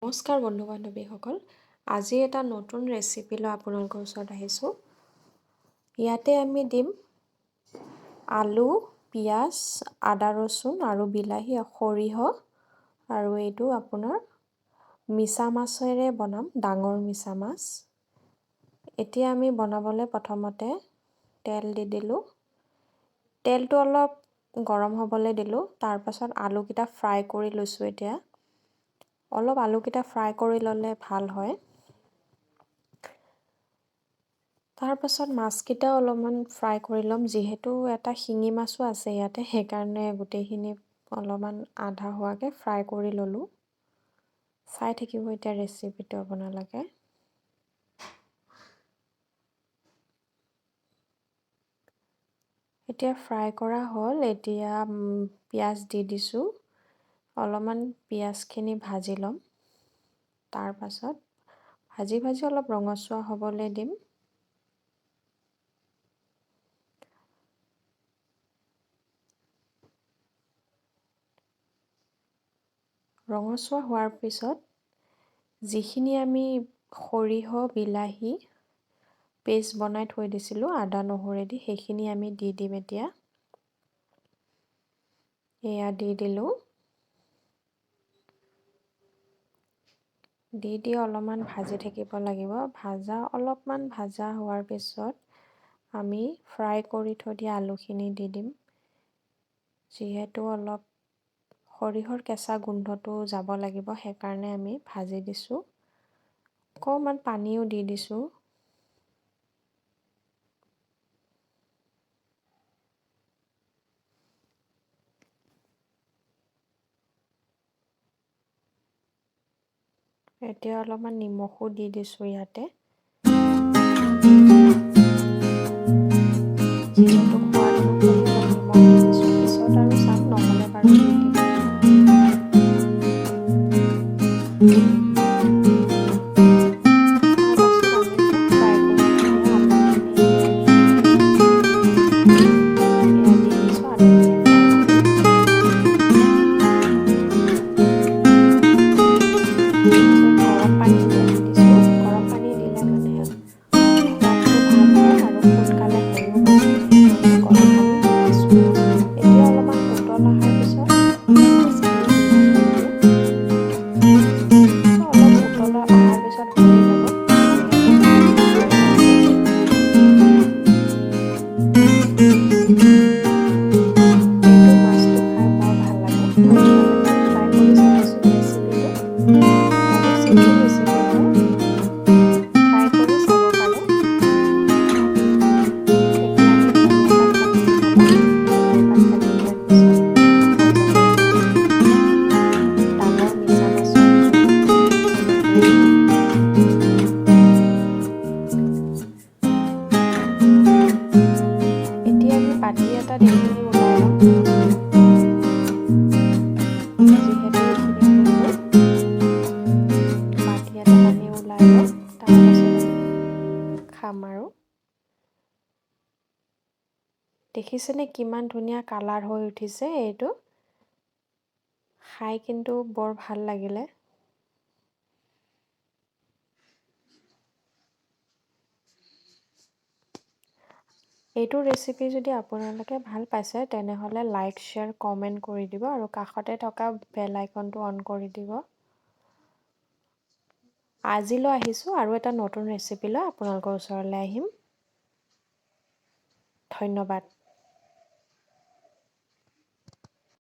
নমস্কাৰ বন্ধু বান্ধৱীসকল, আজি এটা নতুন ৰেচিপি লৈ আপোনালোকৰ ওচৰত আহিছোঁ। ইয়াতে আমি দিম আলু, পিঁয়াজ, আদা ৰচুন আৰু বিলাহী, সৰিয়হ আৰু এইটো আপোনাৰ মিছা মাছেৰে বনাম, ডাঙৰ মিছা মাছ। এতিয়া আমি বনাবলৈ প্ৰথমতে তেল দি দিলোঁ। তেলটো অলপ গৰম হ'বলৈ দিলোঁ। তাৰপাছত আলুকেইটা ফ্ৰাই কৰি লৈছোঁ। এতিয়া অলপ আলুকেইটা ফ্ৰাই কৰি ল'লে ভাল হয়। তাৰপাছত মাছকেইটাও অলপমান ফ্ৰাই কৰি ল'ম, যিহেতু এটা শিঙি মাছো আছে ইয়াতে, সেইকাৰণে গোটেইখিনি অলপমান আধা হোৱাকৈ ফ্ৰাই কৰি ল'লোঁ। চাই থাকিব এতিয়া ৰেচিপিটো আপোনালোকে। এতিয়া ফ্ৰাই কৰা হ'ল। এতিয়া পিঁয়াজ দি দিছোঁ। অলপমান পিঁয়াজখিনি ভাজি ল'ম। তাৰপাছত ভাজি অলপ ৰঙচুৱা হ'বলৈ দিম। ৰঙচুৱা হোৱাৰ পিছত যিখিনি আমি সৰিয়হ, বিলাহী পেষ্ট বনাই থৈ দিছিলোঁ আদা নহৰুৱেদি, সেইখিনি আমি দি দিম এতিয়া। এয়া দি দিলোঁ। দি অলপমান ভাজি থাকিব লাগিব। অলপমান ভাজা হোৱাৰ পিছত আমি ফ্ৰাই কৰি থৈ দিয়া আলুখিনি দি দিম। যিহেতু অলপ সৰিয়হৰ কেঁচা গোন্ধটো যাব লাগিব, সেইকাৰণে আমি ভাজি দিছোঁ। অকণমান পানীও দি দিছোঁ। এতিয়া অলপমান নিমখো দি দিছোঁ ইয়াতে। যিহেতু সোৱাদ অনুসৰি অলপ নিমখ দি দিছোঁ। পিছত আৰু চাম, নহ'লে বাৰু দি দিম। তাৰপাছত আমি ফ্ৰাই কৰি থৈ দিয়া আলুখিনি এতিয়া আমি দি দিম। এয়া দি দিছোঁ আলুখিনি ফ্ৰাই কৰি। গৰম পানী এতিয়া দি দিছোঁ। গৰম পানী দিলে মানে সোৱাদটো ভাল হয় আৰু সোনকালে হৈও বস্তুটো, সেইকাৰণে গৰম পানী দি দিছোঁ। এতিয়া অলপমান উতল অহাৰ পিছত মাছখিনি দি দিছোঁ এতিয়া। অলপ উতল অহাৰ পিছত হৈয়ে যাব, যিহেতু ভাজি থোৱাই আছে। এইটো মাছটো খাই বৰ ভাল লাগে। আপোনালোকে ট্ৰাই কৰি চাবচোন ৰেচিপিটো। বহুত চিম্পুল ৰেচিপি হয়, ট্ৰাই কৰি চাব পাৰে। এতিয়া আমি ধনিয়া পাত কাটি দিম অলপ। ধনিয়া পাত কাটি দিয়াৰ পিছত হৈ যাব এতিয়া ডাঙৰ মিছা মাছৰ জোল, মানে গ্ৰেভি। এতিয়া আমি বাতি এটাত এইখিনি ওলাই ল'ম। যিহেতু এইখিনি হৈ গ'ল, বাতি এটাত আমি ওলাই ল'ম। তাৰপাছত আমি খাম আৰু। দেখিছেনে কিমান ধুনীয়া কালাৰ হৈ উঠিছে এইটো? খাই কিন্তু বৰ ভাল লাগিলে। এইটো ৰেচিপি যদি আপোনালোকে ভাল পাইছে, তেনেহ'লে লাইক, শ্বেয়াৰ, কমেণ্ট কৰি দিব আৰু কাষতে থকা বেল আইকনটো অন কৰি দিব। আজিলৈ আহিছোঁ, আৰু এটা নতুন ৰেচিপি লৈ আপোনালোকৰ ওচৰলৈ আহিম। ধন্যবাদ।